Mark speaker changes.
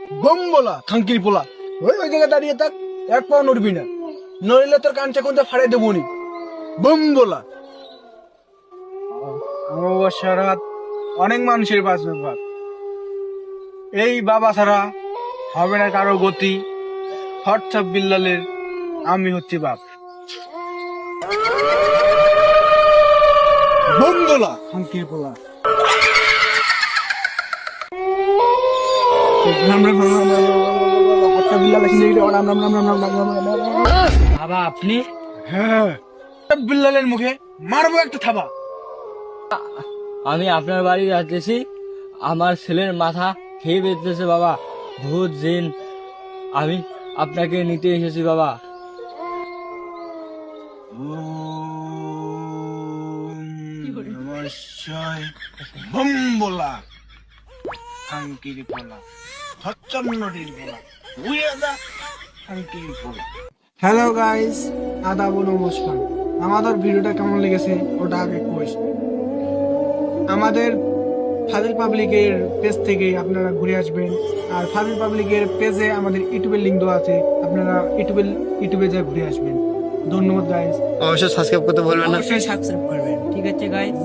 Speaker 1: Bomb বলা খাঙ্কির পোলা, ওই ওই জায়গায় দাঁড়িয়ে থাক, এক পাও নড়বি না, নড়লে তোর কানটা কোনটা ফাড়াই দেবো নি। বম বলা। অমাবস্যার রাত অনেক মানুষের বাঁচবে বাপ, এই বাবা ছাড়া হবে না কারো গতি। হোয়াটসঅ্যাপ বিল্লালের আমি হচ্ছি বাপ। বম বলা খাঙ্কির পোলা।
Speaker 2: বাবা আপনি?
Speaker 1: হ্যাঁ, বিল্লালের মুখে মারবো একটা থাবা।
Speaker 2: আমি আপনার বাড়ি যাচ্ছি, আমার ছেলের মাথা খেয়ে বেঁচতেছে বাবা, ভূত জিন। আমি আপনাকে নিতে এসেছি বাবা।
Speaker 1: বম বলা খাঙ্কির পোলা, হচ্চন্নটির পোলা, উড়ে যা খাঙ্কির পোলা। হ্যালো গাইস, আদাব ও নমস্কার। আমাদের ভিডিওটা কেমন লেগেছে ওটা আগে কইস। আমাদের ফাজিল পাবলিকের পেজ থেকে আপনারা ঘুরে আসবেন, আর ফাজিল পাবলিকের পেজে আমাদের ইউটিউবের লিঙ্ক দেওয়া আছে, আপনারা ইউটিউবে যা ঘুরে আসবেন। ধন্যবাদ গাইস।
Speaker 3: অবশ্যই সাবস্ক্রাইব করতে ভুলবেন না।
Speaker 2: অবশ্যই সাবস্ক্রাইব করবেন। ঠিক আছে গাইস।